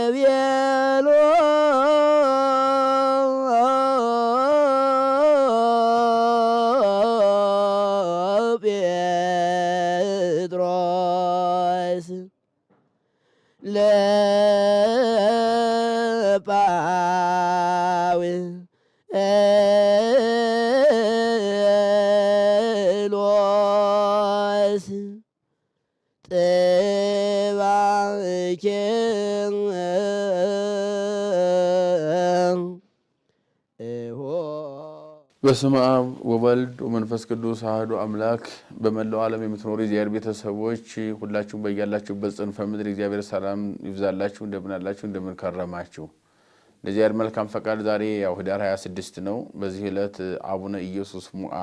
ቤሎ ጴጥሮስ ለጳውሎስ ጥባኬ በስመ አብ ወወልድ ወመንፈስ ቅዱስ አሐዱ አምላክ። በመላው ዓለም የምትኖሩ የእግዚአብሔር ቤተሰቦች ሁላችሁም በያላችሁበት ጽንፈ ምድር እግዚአብሔር ሰላም ይብዛላችሁ። እንደምን አላችሁ? እንደምን ከረማችሁ? ለእግዚአብሔር መልካም ፈቃድ ዛሬ ያው ህዳር 26 ነው። በዚህ ዕለት አቡነ ኢየሱስ ሞዐ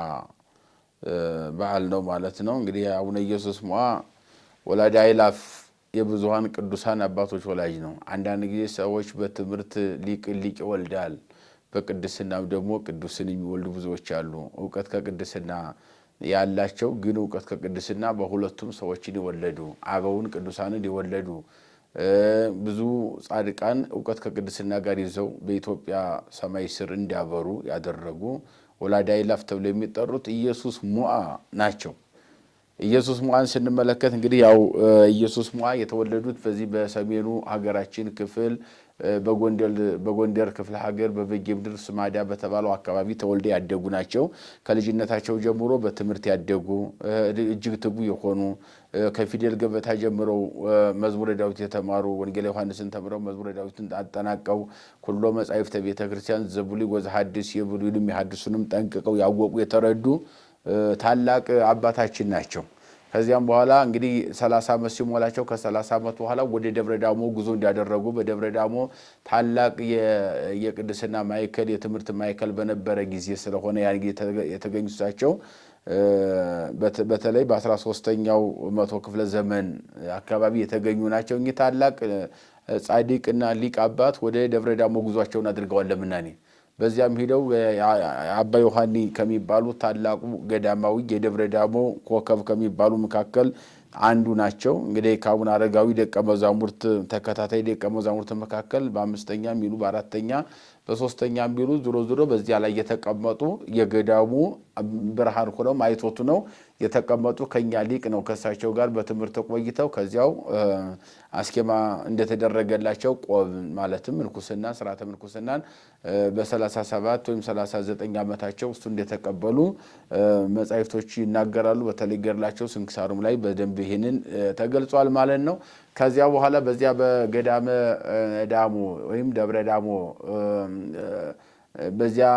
በዓል ነው ማለት ነው። እንግዲህ አቡነ ኢየሱስ ሞዐ ወላዲ አእላፍ የብዙሃን ቅዱሳን አባቶች ወላጅ ነው። አንዳንድ ጊዜ ሰዎች በትምህርት ሊቅ ይወልዳል፣ በቅድስናም ደግሞ ቅዱስን የሚወልዱ ብዙዎች አሉ። ዕውቀት ከቅድስና ያላቸው ግን ዕውቀት ከቅድስና በሁለቱም ሰዎችን የወለዱ አበውን ቅዱሳንን የወለዱ ብዙ ጻድቃን ዕውቀት ከቅድስና ጋር ይዘው በኢትዮጵያ ሰማይ ስር እንዲያበሩ ያደረጉ ወላዲ አእላፍ ተብለው የሚጠሩት ኢየሱስ ሞዐ ናቸው። ኢየሱስ ሞዐን ስንመለከት እንግዲህ ያው ኢየሱስ ሞዐ የተወለዱት በዚህ በሰሜኑ ሀገራችን ክፍል በጎንደር ክፍለ ሀገር በበጌምድር ስማዳ በተባለው አካባቢ ተወልደው ያደጉ ናቸው። ከልጅነታቸው ጀምሮ በትምህርት ያደጉ እጅግ ትጉ የሆኑ ከፊደል ገበታ ጀምረው መዝሙረ ዳዊት የተማሩ ወንጌል ዮሐንስን ተምረው መዝሙረ ዳዊትን አጠናቀው ኩሎ መጻሕፍተ ቤተ ክርስቲያን ዘብሉይ ወዘሐድስ የብሉይንም የሐዲሱንም ጠንቅቀው ያወቁ የተረዱ ታላቅ አባታችን ናቸው። ከዚያም በኋላ እንግዲህ 30 ዓመት ሲሞላቸው ከ30 ዓመት በኋላ ወደ ደብረ ዳሞ ጉዞ እንዲያደረጉ በደብረ ዳሞ ታላቅ የቅድስና ማዕከል የትምህርት ማዕከል በነበረ ጊዜ ስለሆነ ያን ጊዜ የተገኙ እሳቸው በተለይ በ13ኛው መቶ ክፍለ ዘመን አካባቢ የተገኙ ናቸው። እኚህ ታላቅ ጻድቅና ሊቅ አባት ወደ ደብረ ዳሞ ጉዟቸውን አድርገዋል ለምናኔ። በዚያም ሄደው አባ ዮሐኒ ከሚባሉ ታላቁ ገዳማዊ የደብረ ዳሞ ኮከብ ከሚባሉ መካከል አንዱ ናቸው። እንግዲህ ከአቡነ አረጋዊ ደቀ መዛሙርት ተከታታይ ደቀ መዛሙርት መካከል በአምስተኛ ሚሉ በአራተኛ በሶስተኛ ሚሉ ዙሮ በዚያ ላይ የተቀመጡ የገዳሙ ብርሃን ሆነው ማይቶቱ ነው የተቀመጡ ከኛ ሊቅ ነው። ከሳቸው ጋር በትምህርት ቆይተው ከዚያው አስኬማ እንደተደረገላቸው ቆብ ማለትም ምንኩስና ስርዓተ ምንኩስናን በ37 ወይም 39 ዓመታቸው እሱ እንደተቀበሉ መጻሕፍቶች ይናገራሉ። በተለይ ገድላቸው ስንክሳሩም ላይ በደንብ ይሄንን ተገልጿል ማለት ነው። ከዚያ በኋላ በዚያ በገዳመ ዳሞ ወይም ደብረ ዳሞ በዚያ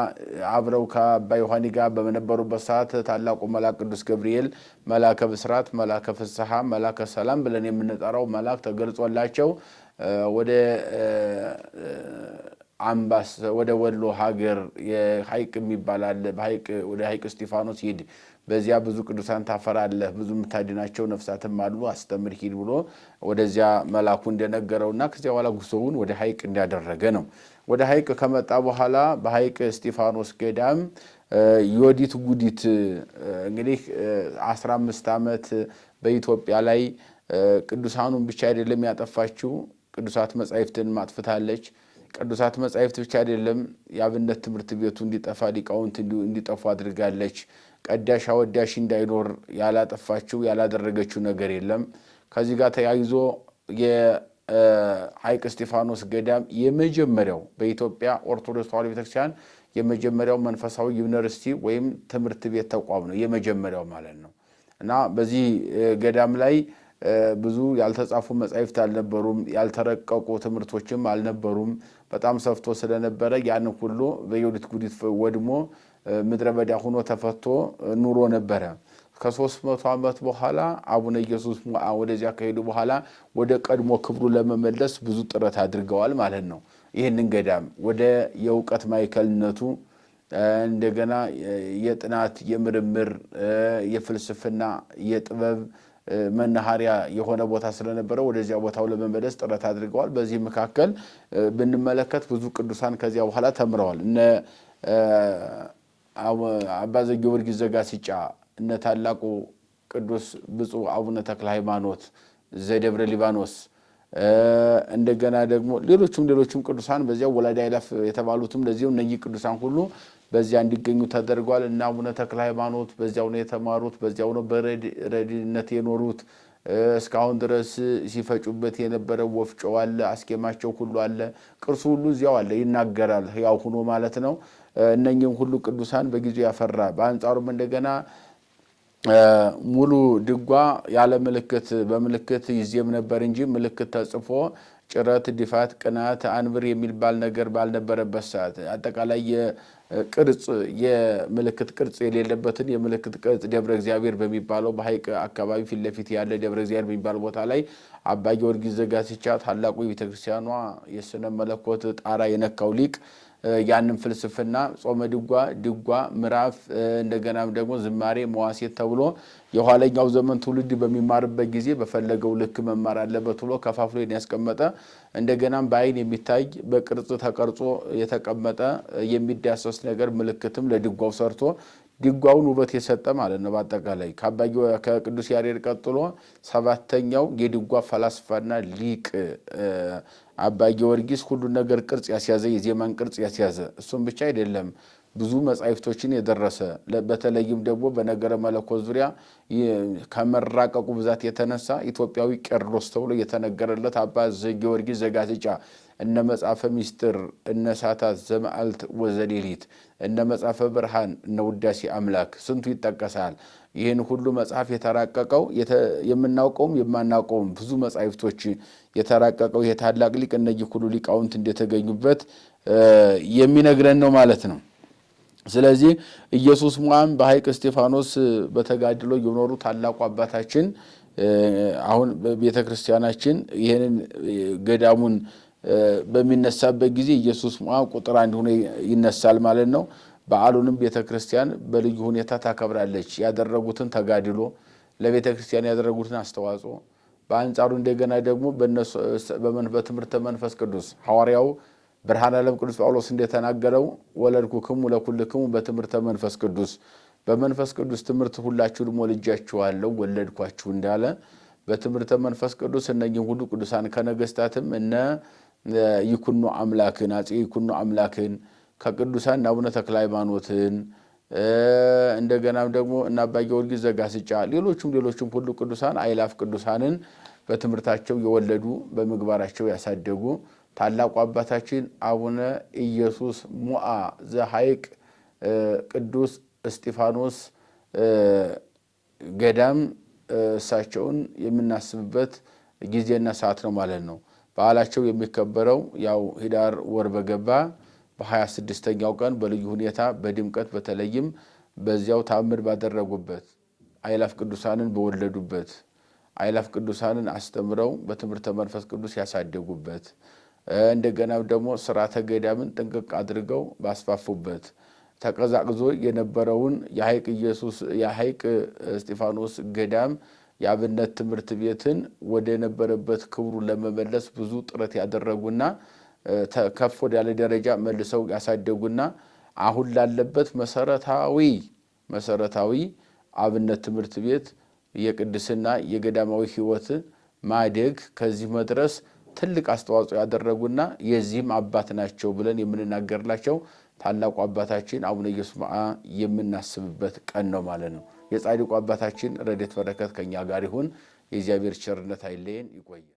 አብረው ከአባ ዮሐኒ ጋር በነበሩበት ሰዓት ታላቁ መልአክ ቅዱስ ገብርኤል መልአከ ብስራት፣ መልአከ ፍስሐ፣ መልአከ ሰላም ብለን የምንጠራው መልአክ ተገልጾላቸው ወደ አምባስ ወደ ወሎ ሀገር የሐይቅ የሚባል አለ። በሐይቅ ወደ ሐይቅ እስጢፋኖስ ሂድ፣ በዚያ ብዙ ቅዱሳን ታፈራለህ፣ ብዙ የምታድናቸው ነፍሳትም አሉ፣ አስተምር ሂድ ብሎ ወደዚያ መልአኩ እንደነገረውና ከዚያ በኋላ ጉዞውን ወደ ሐይቅ እንዳደረገ ነው። ወደ ሐይቅ ከመጣ በኋላ በሐይቅ እስጢፋኖስ ገዳም ዮዲት ጉዲት እንግዲህ 15 ዓመት በኢትዮጵያ ላይ ቅዱሳኑን ብቻ አይደለም ያጠፋችው፣ ቅዱሳት መጻሕፍትን ማጥፍታለች። ቅዱሳት መጻሕፍት ብቻ አይደለም የአብነት ትምህርት ቤቱ እንዲጠፋ ሊቃውንት እንዲጠፉ አድርጋለች። ቀዳሽ አወዳሽ እንዳይኖር ያላጠፋችው ያላደረገችው ነገር የለም። ከዚህ ጋር ተያይዞ የሐይቅ እስጢፋኖስ ገዳም የመጀመሪያው በኢትዮጵያ ኦርቶዶክስ ተዋሕዶ ቤተክርስቲያን የመጀመሪያው መንፈሳዊ ዩኒቨርሲቲ ወይም ትምህርት ቤት ተቋም ነው፣ የመጀመሪያው ማለት ነው። እና በዚህ ገዳም ላይ ብዙ ያልተጻፉ መጻሕፍት አልነበሩም፣ ያልተረቀቁ ትምህርቶችም አልነበሩም። በጣም ሰፍቶ ስለነበረ ያን ሁሉ በዮዲት ጉዲት ወድሞ ምድረ በዳ ሆኖ ተፈቶ ኑሮ ነበረ። ከ300 ዓመት በኋላ አቡነ ኢየሱስ ሞዐ ወደዚያ ከሄዱ በኋላ ወደ ቀድሞ ክብሩ ለመመለስ ብዙ ጥረት አድርገዋል ማለት ነው። ይህንን ገዳም ወደ የእውቀት ማዕከልነቱ እንደገና የጥናት የምርምር የፍልስፍና የጥበብ መናኸሪያ የሆነ ቦታ ስለነበረ ወደዚያ ቦታው ለመመለስ ጥረት አድርገዋል። በዚህ መካከል ብንመለከት ብዙ ቅዱሳን ከዚያ በኋላ ተምረዋል። እነ አባ ዘጊዮርጊስ ዘጋስጫ፣ እነ ታላቁ ቅዱስ ብፁዕ አቡነ ተክለ ሃይማኖት ዘደብረ ሊባኖስ፣ እንደገና ደግሞ ሌሎችም ቅዱሳን በዚያው ወላዲ አእላፍ የተባሉትም ለዚሁ እነኚህ ቅዱሳን ሁሉ በዚያ እንዲገኙ ተደርጓል። እና አቡነ ተክለ ሃይማኖት በዚያው ነው የተማሩት፣ በዚያው ነው በረድነት የኖሩት። እስካሁን ድረስ ሲፈጩበት የነበረው ወፍጮ አለ፣ አስኬማቸው ሁሉ አለ፣ ቅርሱ ሁሉ እዚያው አለ፣ ይናገራል ያው ሆኖ ማለት ነው። እነኚህም ሁሉ ቅዱሳን በጊዜው ያፈራ። በአንጻሩም እንደገና ሙሉ ድጓ ያለ ምልክት በምልክት ይዜም ነበር እንጂ ምልክት ተጽፎ ጭረት፣ ድፋት፣ ቅናት፣ አንብር የሚባል ነገር ባልነበረበት ሰዓት አጠቃላይ የቅርጽ የምልክት ቅርጽ የሌለበትን የምልክት ቅርጽ ደብረ እግዚአብሔር በሚባለው በሐይቅ አካባቢ ፊት ለፊት ያለ ደብረ እግዚአብሔር በሚባል ቦታ ላይ አባ ጊዮርጊስ ዘጋስጫ ታላቁ የቤተክርስቲያኗ የስነ መለኮት ጣራ የነካው ሊቅ ያንን ፍልስፍና ጾመ ድጓ ምዕራፍ እንደገናም ደግሞ ዝማሬ መዋሴት ተብሎ የኋለኛው ዘመን ትውልድ በሚማርበት ጊዜ በፈለገው ልክ መማር አለበት ብሎ ከፋፍሎ ያስቀመጠ እንደገናም በአይን የሚታይ በቅርጽ ተቀርጾ የተቀመጠ የሚዳሰስ ነገር ምልክትም ለድጓው ሰርቶ ድጓውን ውበት የሰጠ ማለት ነው። በአጠቃላይ ከቅዱስ ያሬድ ቀጥሎ ሰባተኛው የድጓ ፈላስፋና ሊቅ አባ ጊዮርጊስ ሁሉ ነገር ቅርጽ ያስያዘ የዜማን ቅርጽ ያስያዘ እሱም ብቻ አይደለም ብዙ መጻሕፍቶችን የደረሰ በተለይም ደግሞ በነገረ መለኮት ዙሪያ ከመራቀቁ ብዛት የተነሳ ኢትዮጵያዊ ቄርሎስ ተብሎ የተነገረለት አባ ጊዮርጊስ ዘጋስጫ እነ መጽሐፈ ምስጢር እነ ሰዓታት ዘመዓልት ወዘሌሊት እነ መጽሐፈ ብርሃን እነ ውዳሴ አምላክ ስንቱ ይጠቀሳል። ይህን ሁሉ መጽሐፍ የተራቀቀው የምናውቀውም የማናውቀውም ብዙ መጻሕፍቶች የተራቀቀው የታላቅ ሊቅ እነዚህ ሁሉ ሊቃውንት እንደተገኙበት የሚነግረን ነው ማለት ነው። ስለዚህ ኢየሱስ ሞዐም በሐይቅ እስጢፋኖስ በተጋድሎ የኖሩ ታላቁ አባታችን አሁን በቤተክርስቲያናችን ይሄንን ገዳሙን በሚነሳበት ጊዜ ኢየሱስ ሞዐም ቁጥር 1 ሆኖ ይነሳል ማለት ነው። በዓሉንም ቤተክርስቲያን በልዩ ሁኔታ ታከብራለች። ያደረጉትን ተጋድሎ ለቤተክርስቲያን ያደረጉትን አስተዋጽኦ በአንጻሩ እንደገና ደግሞ በትምህርተ መንፈስ ቅዱስ ሐዋርያው ብርሃነ ዓለም ቅዱስ ጳውሎስ እንደተናገረው ወለድኩክሙ ለኩልክሙ በትምህርተ መንፈስ ቅዱስ በመንፈስ ቅዱስ ትምህርት ሁላችሁንም ወልጃችኋለሁ ወለድኳችሁ እንዳለ በትምህርተ መንፈስ ቅዱስ እነኚህን ሁሉ ቅዱሳን ከነገስታትም እነ ይኩኖ አምላክን አፄ ይኩኖ አምላክን ከቅዱሳን አቡነ ተክለ ሃይማኖትን እንደገናም ደግሞ እና አባ ጊዮርጊስ ዘጋስጫ ሌሎችም ሁሉ ቅዱሳን አእላፍ ቅዱሳንን በትምህርታቸው የወለዱ በምግባራቸው ያሳደጉ ታላቁ አባታችን አቡነ ኢየሱስ ሞዐ ዘሐይቅ ቅዱስ እስጢፋኖስ ገዳም እሳቸውን የምናስብበት ጊዜና ሰዓት ነው ማለት ነው። በዓላቸው የሚከበረው ያው ኅዳር ወር በገባ በ26ኛው ቀን በልዩ ሁኔታ በድምቀት በተለይም በዚያው ተአምር ባደረጉበት አእላፍ ቅዱሳንን በወለዱበት አእላፍ ቅዱሳንን አስተምረው በትምህርተ መንፈስ ቅዱስ ያሳደጉበት እንደገና ደግሞ ሥርዓተ ገዳምን ጥንቅቅ አድርገው ባስፋፉበት ተቀዛቅዞ የነበረውን የሐይቅ እስጢፋኖስ ገዳም የአብነት ትምህርት ቤትን ወደ ነበረበት ክብሩ ለመመለስ ብዙ ጥረት ያደረጉና ከፍ ወዳለ ደረጃ መልሰው ያሳደጉና አሁን ላለበት መሰረታዊ አብነት ትምህርት ቤት የቅድስና የገዳማዊ ሕይወት ማደግ ከዚህ መድረስ ትልቅ አስተዋጽኦ ያደረጉና የዚህም አባት ናቸው ብለን የምንናገርላቸው ታላቁ አባታችን አቡነ ኢየሱስ ሞዐ የምናስብበት ቀን ነው ማለት ነው። የጻድቁ አባታችን ረድኤት በረከት ከኛ ጋር ይሁን። የእግዚአብሔር ቸርነት አይለየን። ይቆያል።